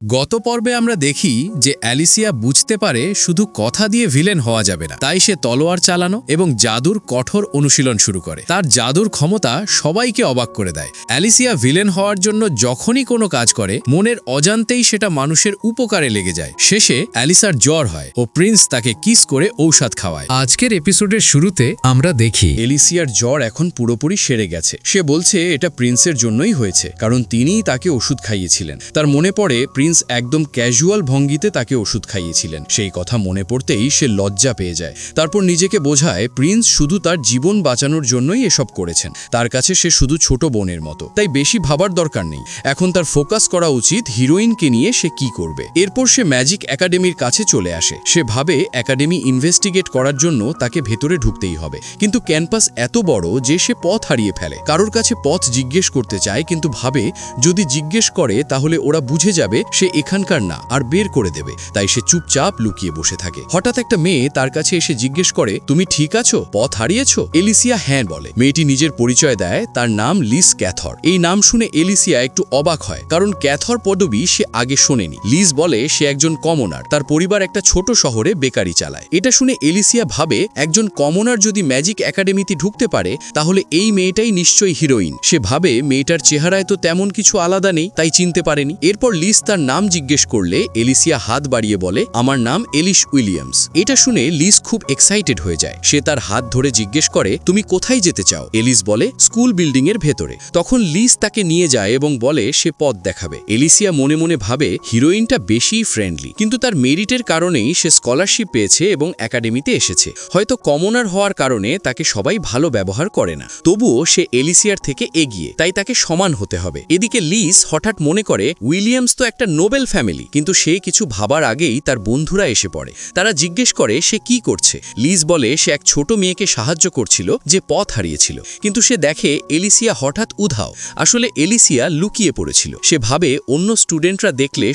গত পর্বে আমরা দেখি যে অ্যালিসিয়া বুঝতে পারে শুধু কথা দিয়ে ভিলেন হওয়া যাবে না, তাই সে তলোয়ার চালানো এবং জাদুর কঠোর অনুশীলন শুরু করে। তার জাদুর ক্ষমতা সবাইকে অবাক করে দেয়। অ্যালিসিয়া ভিলেন হওয়ার জন্য যখনই কোনো কাজ করে মনের অজান্তেই সেটা মানুষের উপকারে লেগে যায়। শেষে অ্যালিসার জ্বর হয় ও প্রিন্স তাকে কিস করে ঔষধ খাওয়ায়। আজকের এপিসোডের শুরুতে আমরা দেখি এলিসিয়ার জ্বর এখন পুরোপুরি সেরে গেছে। সে বলছে এটা প্রিন্সের জন্যই হয়েছে, কারণ তিনিই তাকে ওষুধ খাইয়েছিলেন। তার মনে পড়ে প্রিন্স একদম ক্যাজুয়াল ভঙ্গিতে তাকে ওষুধ খাইয়েছিলেন। সেই কথা মনে পড়তেই সে লজ্জা পেয়ে যায়। তারপর নিজেকে বোঝায় প্রিন্স শুধু তার জীবন বাঁচানোর জন্যই এসব করেছেন। তার কাছে সে শুধু ছোট বোনের মতো, তাই বেশি ভাবার দরকার নেই। এখন তার ফোকাস করা উচিত হিরোইনকে নিয়ে সে কি করবে। এরপর সে ম্যাজিক একাডেমির কাছে চলে আসে। সে ভাবে একাডেমি ইনভেস্টিগেট করার জন্য তাকে ভেতরে ঢুকতেই হবে, কিন্তু ক্যাম্পাস এত বড় যে সে পথ হারিয়ে ফেলে। কারোর কাছে পথ জিজ্ঞেস করতে চায়, কিন্তু ভাবে যদি জিজ্ঞেস করে তাহলে ওরা বুঝে যাবে সে এখানকার না আর বের করে দেবে। তাই সে চুপচাপ লুকিয়ে বসে থাকে। হঠাৎ একটা মেয়ে তার কাছে এসে জিজ্ঞেস করে, তুমি ঠিক আছো? পথ হারিয়েছো? এলিসিয়া হ্যাঁ বলে। মেয়েটি নিজের পরিচয় দেয়, তার নাম লিস ক্যাথর। এই নাম শুনে এলিসিয়া একটু অবাক হয়, কারণ ক্যাথর পদবি সে আগে শোনেনি। লিস বলে সে একজন কমনার, তার পরিবার একটা ছোট শহরে বেকারি চালায়। এটা শুনে এলিসিয়া ভাবে একজন কমনার যদি ম্যাজিক একাডেমিতে ঢুকতে পারে তাহলে এই মেয়েটাই নিশ্চয়ই হিরোইন। সে ভাবে মেয়েটার চেহারায় তো তেমন কিছু আলাদা নেই, তাই চিনতে পারেনি। এরপর লিস তার নাম জিজ্ঞেস করলে এলিসিয়া হাত বাড়িয়ে বলে, আমার নাম এলিশ উইলিয়ামস। এটা শুনে লিস খুব এক্সাইটেড হয়ে যায়। সে তার হাত ধরে জিজ্ঞেস করে, তুমি কোথায় যেতে চাও? এলিস বলে, স্কুল বিল্ডিং এর ভেতরে। তখন লিস তাকে নিয়ে যায় এবং বলে সে পথ দেখাবে। এলিসিয়া মনে মনে ভাবে হিরোইনটা বেশি ফ্রেন্ডলি, কিন্তু তার মেরিটের কারণেই সে স্কলারশিপ পেয়েছে এবং একাডেমিতে এসেছে। হয়তো কমনার হওয়ার কারণে তাকে সবাই ভালো ব্যবহার করে না। তবুও সে এলিসিয়ার থেকে এগিয়ে, তাই তাকে সমান হতে হবে। এদিকে লিস হঠাৎ মনে করে উইলিয়ামস তো একটা নোবেল ফ্যামিলি, কিন্তু সে কিছু ভাবার আগেই তার বন্ধুরা এসে পড়ে। তারা জিজ্ঞেস করে সে কি করছে। লিস বলে সে এক ছোট মেয়েকে সাহায্য করছিল যে পথ হারিয়েছিল, কিন্তু সে দেখে এলিসিয়া হঠাৎ উধাও। আসলে এলিসিয়া লুকিয়ে পড়েছিল। সে ভাবে অন্য স্টুডেন্টরা দেখলে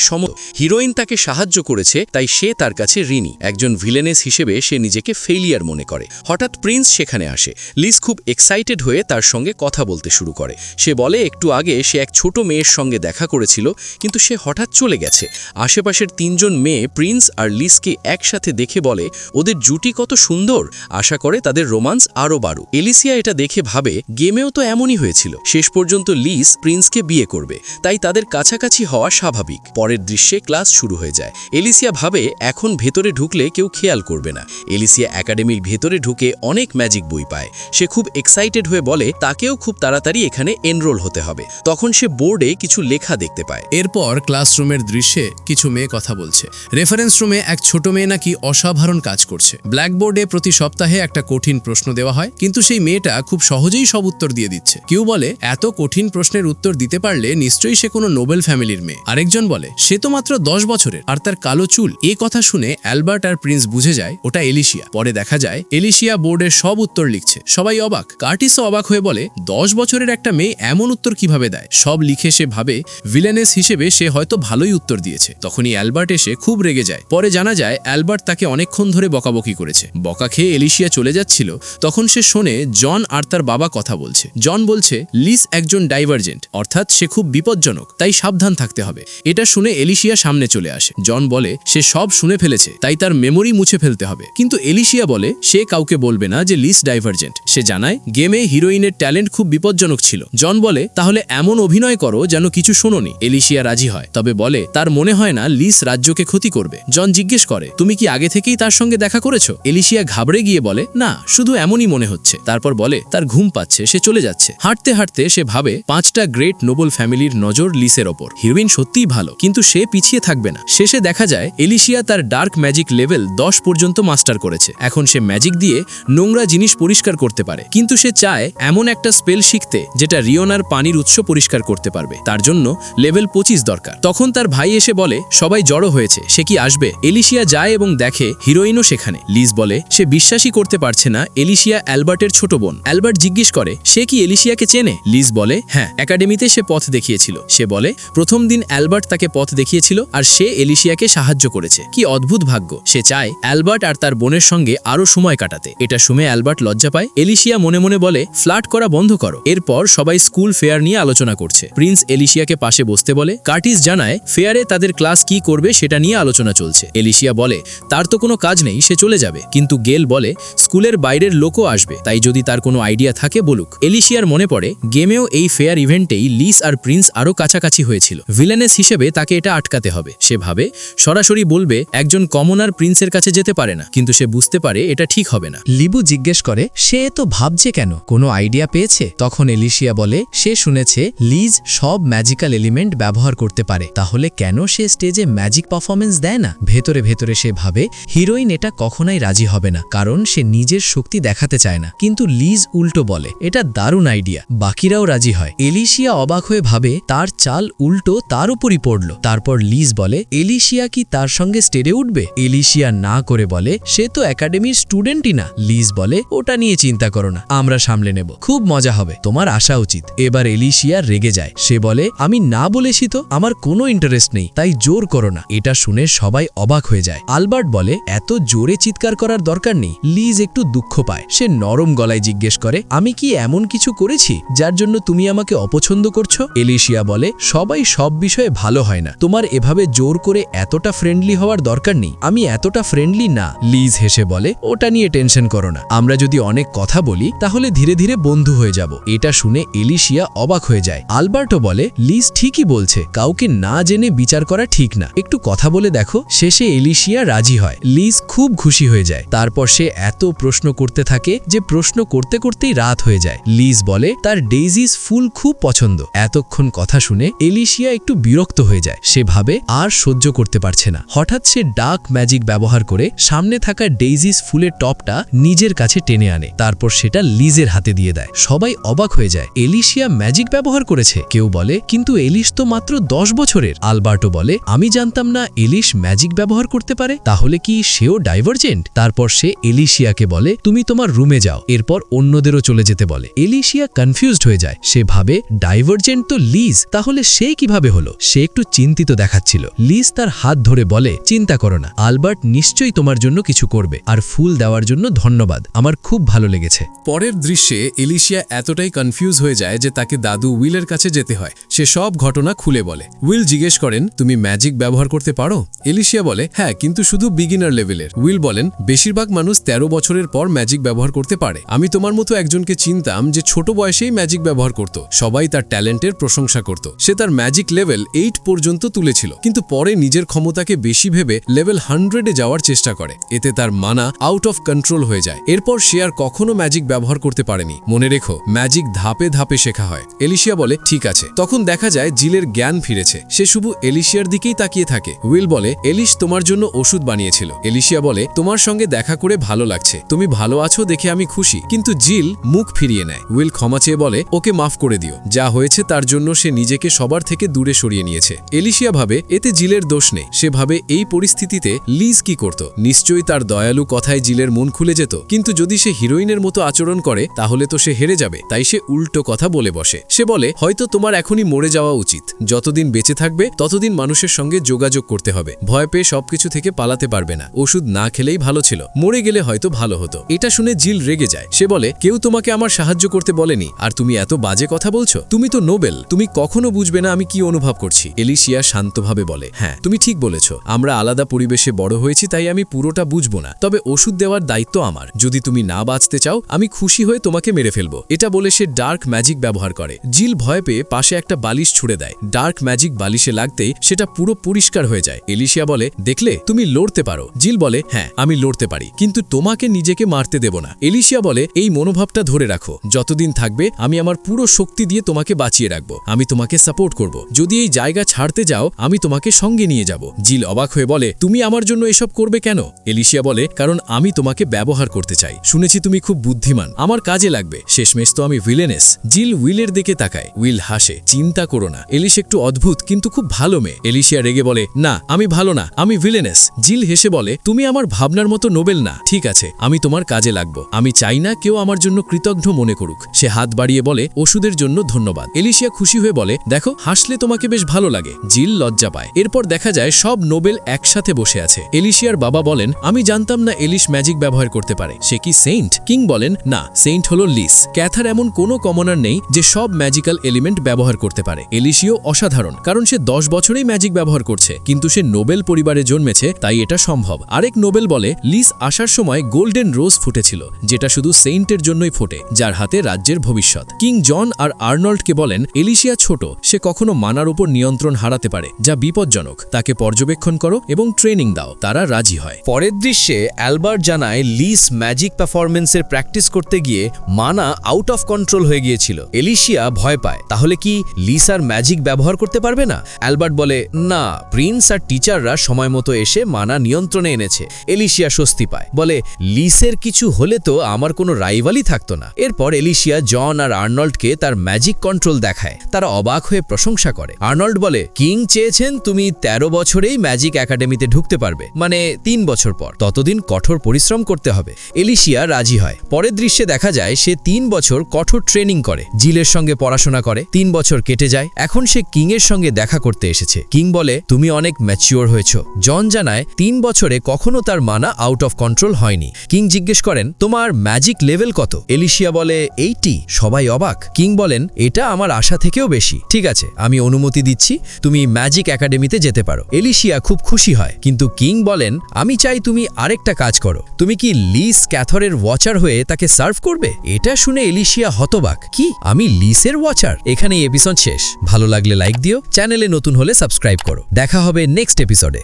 হিরোইন তাকে সাহায্য করেছে, তাই সে তার কাছে ঋণী। একজন ভিলেনেস হিসেবে সে নিজেকে ফেইলিয়ার মনে করে। হঠাৎ প্রিন্স সেখানে আসে। লিস খুব এক্সাইটেড হয়ে তার সঙ্গে কথা বলতে শুরু করে। সে বলে একটু আগে সে এক ছোট মেয়ের সঙ্গে দেখা করেছিল, কিন্তু সে হঠাৎ চলে গেছে। আশেপাশের তিনজন মেয়ে প্রিন্স আর লিসকে একসাথে দেখে বলে ওদের জুটি কত সুন্দর, আশা করে তাদের রোমান্স আরও বাড়ুক। এলিসিয়া এটা দেখে ভাবে গেমেও তো এমনই হয়েছিল। শেষ পর্যন্ত লিস প্রিন্সকে বিয়ে করবে, তাই তাদের কাছাকাছি হওয়া স্বাভাবিক। পরের দৃশ্যে ক্লাস শুরু হয়ে যায়। এলিসিয়া ভাবে এখন ভেতরে ঢুকলে কেউ খেয়াল করবে না। এলিসিয়া একাডেমির ভেতরে ঢুকে অনেক ম্যাজিক বই পায়। সে খুব এক্সাইটেড হয়ে বলে তাকেও খুব তাড়াতাড়ি এখানে এনরোল হতে হবে। তখন সে বোর্ডে কিছু লেখা দেখতে পায়। এরপর ক্লাসরুমের দৃশ্যে কিছু মেয়ে কথা বলছে। রেফারেন্স রুমে এক ছোট মেয়ে নাকি অসাধারণ কাজ করছে। ব্ল্যাকবোর্ডে প্রতি সপ্তাহে একটা কঠিন প্রশ্ন দেওয়া হয়, কিন্তু সেই মেয়েটা খুব সহজেই সব উত্তর দিয়ে দিচ্ছে। কেউ বলে এত কঠিন প্রশ্নের উত্তর দিতে পারলে নিশ্চয়ই সে কোনো নোবেল ফ্যামিলির মেয়ে। আরেকজন বলে সে তো মাত্র 10 বছরের আর তার কালো চুল। এ কথা শুনে অ্যালবার্ট আর প্রিন্স বুঝে যায় ওটা এলিসিয়া। পরে দেখা যায় এলিসিয়া বোর্ডের সব উত্তর লিখছে। সবাই অবাক। কার্টিসও অবাক হয়ে বলে 10 বছরের একটা মেয়ে এমন উত্তর কিভাবে দেয়? সব লিখে সে ভাবে ভিলেনেস হিসেবে সে হয়তো ভালোই উত্তর দিয়েছে। তখনই অ্যালবার্ট এসে খুব রেগে যায়। পরে জানা যায় অ্যালবার্ট তাকে অনেকক্ষণ ধরে বকাবকি করেছে। বকা খেয়ে এলিসিয়া চলে যাচ্ছিল, তখন সে শোনে জন আর তার বাবা কথা বলছে। জন বলছে লিস একজন ডাইভার্জেন্ট, অর্থাৎ সে খুব বিপজ্জনক, তাই সাবধান থাকতে হবে। এটা শুনে এলিসিয়া সামনে চলে আসে। জন বলে সে সব শুনে ফেলেছে, তাই তার মেমোরি মুছে ফেলতে হবে। কিন্তু এলিসিয়া বলে সে কাউকে বলবে না যে লিস ডাইভার্জেন্ট। সে জানায় গেমে হিরোইনের ট্যালেন্ট খুব বিপজ্জনক ছিল। জন বলে তাহলে এমন অভিনয় করো যেন কিছু শোনোনি। এলিসিয়া রাজি হয়, তবে বলে তার মনে হয় না লিস রাজ্যকে ক্ষতি করবে। জন জিজ্ঞেস করে তুমি কি আগে থেকেই তার সঙ্গে দেখা করেছো? এলিসিয়া ঘাবড়ে গিয়ে বলে না, শুধু এমনই মনে হচ্ছে। তারপর বলে তার ঘুম পাচ্ছে, সে চলে যাচ্ছে। হাঁটতে হাঁটতে সে ভাবে 5টা গ্রেট নোবেল ফ্যামিলির নজর লিসের ওপর। হিরোইন সত্যিই ভালো, কিন্তু সে পিছিয়ে থাকবে না। শেষে দেখা যায় এলিসিয়া তার ডার্ক ম্যাজিক লেভেল 10 পর্যন্ত মাস্টার করেছে। এখন সে ম্যাজিক দিয়ে নোংরা জিনিস পরিষ্কার করতে পারে, কিন্তু সে চায় এমন একটা স্পেল শিখতে যেটা রিওনার পানির উৎস পরিষ্কার করতে পারবে। তার জন্য লেভেল 25 দরকার। তখন তার ভাই এসে বলে সবাই জড়ো হয়েছে, সে কি আসবে? এলিসিয়া যায় এবং দেখে হিরোইনও সেখানে। লিস বলে সে বিশ্বাসই করতে পারছে না এলিসিয়া অ্যালবার্টের ছোট বোন। অ্যালবার্ট জিজ্ঞেস করে সে কি এলিসিয়াকে চেনে? লিস বলে হ্যাঁ, একাডেমিতে সে পথ দেখিয়েছিল। সে বলে প্রথম দিন অ্যালবার্ট তাকে পথ দেখিয়েছিল আর সে এলিসিয়াকে সাহায্য করেছে। কি অদ্ভুত ভাগ্য। সে চায় অ্যালবার্ট আর তার বোনের সঙ্গে আরো সময় কাটাতে। এটা শুনে অ্যালবার্ট লজ্জা পায়। এলিসিয়া মনে মনে বলে ফ্লার্ট করা বন্ধ করো। এরপর সবাই স্কুল ফেয়ার নিয়ে আলোচনা করছে। প্রিন্স এলিসিয়াকে পাশে বসতে বলে। কার্টিস জানায় যায় ফেয়ারে তাদের ক্লাস কি করবে সেটা নিয়ে আলোচনা চলছে। এলিশিয়া বলে তার তো কোনো কাজ নেই, সে চলে যাবে, কিন্তু গেল বলে স্কুলের বাইরের লোকও আসবে, তাই যদি তার কোনো আইডিয়া থাকে বলুক। এলিশিয়ার মনে পড়ে গেমেও এই ফেয়ার ইভেন্টেই লিস আর প্রিন্স আরও কাছাকাছি হয়েছিল। ভিলেনেস হিসেবে তাকে এটা আটকাতে হবে। সে ভাবে সরাসরি বলবে একজন কমনার প্রিন্সের কাছে যেতে পারে না, কিন্তু সে বুঝতে পারে এটা ঠিক হবে না। লিবু জিজ্ঞেস করে সে তো ভাবছে কেন, কোনো আইডিয়া পেয়েছে? তখন এলিশিয়া বলে সে শুনেছে লিজ সব ম্যাজিক্যাল এলিমেন্ট ব্যবহার করতে পারে, তাহলে কেন সে স্টেজে ম্যাজিক পারফরমেন্স দেয় না? ভেতরে ভেতরে সে ভাবে হিরোইন এটা কখনোই রাজি হবে না, কারণ সে নিজের শক্তি দেখাতে চায় না। কিন্তু লিজ উল্টো বলে এটা দারুণ আইডিয়া, বাকিরাও রাজি হয়। এলিশিয়া অবাক হয়ে ভাবে তার চাল উল্টো তার উপরই পড়ল। তারপর লিজ বলে এলিশিয়া কি তার সঙ্গে স্টেজে উঠবে? এলিশিয়া না করে বলে সে তো একাডেমির স্টুডেন্টই না। লিজ বলে ওটা নিয়ে চিন্তা করো না, আমরা সামলে নেব, খুব মজা হবে, তোমার আসা উচিত। এবার এলিশিয়া রেগে যায়, সে বলে আমি না বলেছি তো, আমার কোনো ইন্টারেস্ট নেই, তাই জোর করো না। এটা শুনে সবাই অবাক হয়ে যায়। আলবার্ট বলে এত জোরে চিৎকার করার দরকার নেই। লিজ একটু দুঃখ পায়, সে নরম গলায় জিজ্ঞেস করে আমি কি এমন কিছু করেছি যার জন্য তুমি আমাকে অপছন্দ করছো? এলিশিয়া বলে সবাই সব বিষয়ে ভালো হয় না, তোমার এভাবে জোর করে এতটা ফ্রেন্ডলি হওয়ার দরকার নেই, আমি এতটা ফ্রেন্ডলি না। লিজ হেসে বলে ওটা নিয়ে টেনশন করো না, আমরা যদি অনেক কথা বলি তাহলে ধীরে ধীরে বন্ধু হয়ে যাব। এটা শুনে এলিশিয়া অবাক হয়ে যায়। আলবার্টো বলে লিজ ঠিকই বলছে, কাউকে না জেনে বিচার করা ঠিক না, একটু কথা বলে দেখো। শেষে এলিশিয়া রাজি হয়। লিজ খুব খুশি হয়ে যায়। তারপর সে এত প্রশ্ন করতে থাকে যে প্রশ্ন করতে করতেই রাত হয়ে যায়। লিজ বলে তার ডেইজিস ফুল খুব পছন্দ। এতক্ষণ কথা শুনে এলিশিয়া একটু বিরক্ত হয়ে যায়, সে ভাবে আর সহ্য করতে পারছে না। হঠাৎ সে ডার্ক ম্যাজিক ব্যবহার করে সামনে থাকা ডেইজিস ফুলের টপটা নিজের কাছে টেনে আনে, তারপর সেটা লিজের হাতে দিয়ে দেয়। সবাই অবাক হয়ে যায়, এলিশিয়া ম্যাজিক ব্যবহার করেছে। কেউ বলে কিন্তু এলিশ তো মাত্র 10 বছরের। আলবার্টো বলে আমি জানতাম না এলিশ ম্যাজিক ব্যবহার করতে পারে, তাহলে কি সেও ডাইভার্জেন্ট? তারপর সে এলিশিয়াকে বলে তুমি তোমার রুমে যাও, এরপর অন্যদেরও চলে যেতে বলে। এলিশিয়া কনফিউজড হয়ে যায়, সে ভাবে ডাইভার্জেন্ট তো লিজ, তাহলে সে কিভাবে হলো? সে একটু চিন্তিত দেখাচ্ছিল। লিজ তার হাত ধরে বলে চিন্তা করো না, আলবার্ট নিশ্চয়ই তোমার জন্য কিছু করবে, আর ফুল দেওয়ার জন্য ধন্যবাদ, আমার খুব ভালো লেগেছে। পরের দৃশ্যে এলিশিয়া এতটাই কনফিউজ হয়ে যায় যে তাকে দাদু উইলের কাছে যেতে হয়। সে সব ঘটনা খুলে বলে। উইল জিজ্ঞেস করেন তুমি ম্যাজিক ব্যবহার করতে পারো? এলিশিয়া বলে হ্যাঁ, কিন্তু শুধু বিগিনার লেভেলের। উইল বলেন বেশিরভাগ মানুষ 13 বছরের পর ম্যাজিক ব্যবহার করতে পারে। আমি তোমার মতো একজনকে চিনতাম যে ছোট বয়সেই ম্যাজিক ব্যবহার করত, সবাই তার ট্যালেন্টের প্রশংসা করত। সে তার ম্যাজিক লেভেল 8 পর্যন্ত তুলেছিল, কিন্তু পরে নিজের ক্ষমতাকে বেশি ভেবে লেভেল 100-এ যাওয়ার চেষ্টা করে। এতে তার মানা আউট অফ কন্ট্রোল হয়ে যায়। এরপর সে আর কখনো ম্যাজিক ব্যবহার করতে পারেনি। মনে রেখো, ম্যাজিক ধাপে ধাপে শেখা হয়। এলিশিয়া বলে ঠিক আছে। তখন দেখা যায় জিলের জ্ঞান ফিরেছে, সে শুধু এলিশিয়ার দিকেই তাকিয়ে থাকে। উইল বলে এলিশ তোমার জন্য ওষুধ বানিয়েছিল। এলিশিয়া বলে তোমার সঙ্গে দেখা করে ভালো লাগছে, তুমি ভালো আছো দেখে আমি খুশি। কিন্তু জিল মুখ ফিরিয়ে নেয়। উইল ক্ষমা চেয়ে বলে ওকে মাফ করে দিও, যা হয়েছে তার জন্য সে নিজেকে সবার থেকে দূরে সরিয়ে নিয়েছে। এলিশিয়া ভাবে এতে জিলের দোষ নেই। সে ভাবে এই পরিস্থিতিতে লিজ কি করত? নিশ্চয়ই তার দয়ালু কথায় জিলের মন খুলে যেত, কিন্তু যদি সে হিরোইনের মতো আচরণ করে তাহলে তো সে হেরে যাবে। তাই সে উল্টো কথা বলে বসে। সে বলে হয়তো তোমার এখনই মরে যাওয়া উচিত, যতদিন বেঁচে থাকবে ততদিন মানুষের সঙ্গে যোগাযোগ করতে হবে, ভয় পেয়ে সবকিছু থেকে পালাতে পারবে না, ওষুধ না খেলেই ভালো ছিল, মরে গেলে হয়তো ভালো হতো। এটা শুনে জিল রেগে যায়। সে বলে কেউ তোমাকে আমার সাহায্য করতে বলেনি, আর তুমি এত বাজে কথা বলছো? তুমি তো নোবেল, তুমি কখনো বুঝবে না আমি কি অনুভব করছি। এলিশিয়া শান্তভাবে বলে হ্যাঁ তুমি ঠিক বলেছ, আমরা আলাদা পরিবেশে বড় হয়েছি, তাই আমি পুরোটা বুঝবো না, তবে ওষুধ দেওয়ার দায়িত্ব আমার। যদি তুমি না বাঁচতে চাও আমি খুশি হয়ে তোমাকে মেরে ফেলবো। এটা বলে সে ডার্ক ম্যাজিক ব্যবহার করে। জিল ভয় পেয়ে পাশে একটা বালিশ ছুড়ে দেয়। ডার্ক ম্যাজিক বালিশে লাগতেই সেটা পুরো পরিষ্কার হয়ে যায়। এলিশিয়া বলে দেখলে তুমি লড়তে পারো। জিল বলে হ্যাঁ আমি লড়তে পারি, কিন্তু তোমাকে নিজেকে মারতে দেব না। এলিশিয়া বলে এই মনোভাবটা ধরে রাখো, যতদিন থাকবে আমি আমার পুরো শক্তি দিয়ে তোমাকে বাঁচিয়ে রাখবো, আমি তোমাকে সাপোর্ট করব। যদি এই জায়গা ছাড়তে যাও আমি তোমাকে সঙ্গে নিয়ে যাব। জিল অবাক হয়ে বলে তুমি আমার জন্য এসব করবে কেন? এলিশিয়া বলে কারণ আমি তোমাকে ব্যবহার করতে চাই, শুনেছি তুমি খুব বুদ্ধিমান, আমার কাজে লাগবে, শেষমেশ তো আমি ভিলেনেস। জিল উইলের দিকে তাকায়। উইল হাসে, চিন্তা করো না, এলিশ একটু অদ্ভুত কিন্তু খুব ভালো মেয়ে। এলিশিয়া রেগে বলে না আমি ভালো না, আমি ভিলেনেস। জিল হেসে বলে তুমি আমার ভাবনার মতো নোবেল না, ঠিক আছে আমি তোমার কাজে লাগবো, আমি চাই না কেউ আমার জন্য কৃতজ্ঞ মনে করুক। সে হাত বাড়িয়ে বলে ওষুধের জন্য ধন্যবাদ। এলিশিয়া খুশি হয়ে বলে দেখো হাসলে তোমাকে বেশ ভালো লাগে। জিল লজ্জা পায়। এরপর দেখা যায় সব নোবেল একসাথে বসে আছে। এলিশিয়ার বাবা বলেন আমি জানতাম না এলিশ ম্যাজিক ব্যবহার করতে পারে, সে কি সেইন্ট? কিং বলেন না, সেইন্ট হলো লিস। ক্যাথার এমন কোনো কমনার নেই যে সব ম্যাজিক্যাল এলিমেন্ট ব্যবহার করতে পারে। এলিশিও অসাধারণ, কারণ সে 10 বছরেই ম্যাজিক ব্যবহার করছে, কিন্তু সে নোবেল পরিবারে জন্মেছে, তাই এটা সম্ভব। আরেক নোবেল বলে লিস আসার সময় গোল্ডেন রোজ ফুটেছিল, যেটা শুধু সেইন্টের জন্যই ফোটে, যার হাতে রাজ্যের ভবিষ্যৎ। কিং জন আর আর্নল্ডকে বলেন এলিশিয়া ছোট, সে কখনো মানার উপর নিয়ন্ত্রণ হারাতে পারে, যা বিপজ্জনক, তাকে পর্যবেক্ষণ করো এবং ট্রেনিং দাও। তারা রাজি হয়। পরের দৃশ্যে অ্যালবার্ট জানায় লিস ম্যাজিক পারফরমেন্সের প্র্যাকটিস করতে গিয়ে মানা আউট অফ কন্ট্রোল হয়ে গিয়েছিল। এলিশিয়া ভয় পায়, তাহলে কি লিস আর ম্যাজিক ব্যবহার করতে পারবে না? অ্যালবার্ট বলে না, প্রিন্স আর টিচাররা সময় মতো এসে মানা নিয়ন্ত্রণে এনেছে। এলিশিয়া স্বস্তি পায়, বলে লিসের কিছু হলে তো আমার কোনো রাইভালই থাকতো না। এরপর এলিশিয়া জন আর আর্নল্ডকে তার ম্যাজিক কন্ট্রোল দেখায়। তারা অবাক হয়ে প্রশংসা করে। আর্নল্ড বলে কিং চেয়েছেন তুমি 13 বছরেই ম্যাজিক একাডেমিতে ঢুকতে পারবে, মানে 3 বছর পর। ততদিন কঠোর পরিশ্রম করতে হবে। এলিশিয়া রাজি হয়। পরের দৃশ্যে দেখা যায় সে 3 বছর কঠোর ট্রেনিং করে, জিলের সঙ্গে পড়াশোনা করে। 3 বছর কেটে যায়, এখন সে কিং এর সঙ্গে দেখা করতে এসেছে। কিং বলে তুমি অনেক ম্যাচিওর হয়েছো। জন জানায় 3 বছরে কখনো তার মানা আউট অফ কন্ট্রোল হয়নি। কিং জিজ্ঞেস করেন তোমার ম্যাজিক লেভেল কত? এলিশিয়া বলে 80। সবাই অবাক। কিং বলেন এটা আমার আশা থেকেও বেশি। ঠিক আছে, আমি অনুমতি দিচ্ছি, তুমি ম্যাজিক একাডেমিতে যেতে পারো। এলিশিয়া খুব খুশি হয়, কিন্তু কিং বলেন আমি চাই তুমি আরেকটা কাজ করো। তুমি কি লিস ক্যাথরের ওয়াচার হয়ে তাকে সার্ভ করবে? এটা শুনে এলিশিয়া হতবাক, কি আমি লিসের ওয়াচার? এখানেই এপিসোড শেষ। ভালো লাগলে লাইক দিও, চ্যানেলে নতুন হলে সাবস্ক্রাইব করো। দেখা হবে নেক্সট এপিসোডে।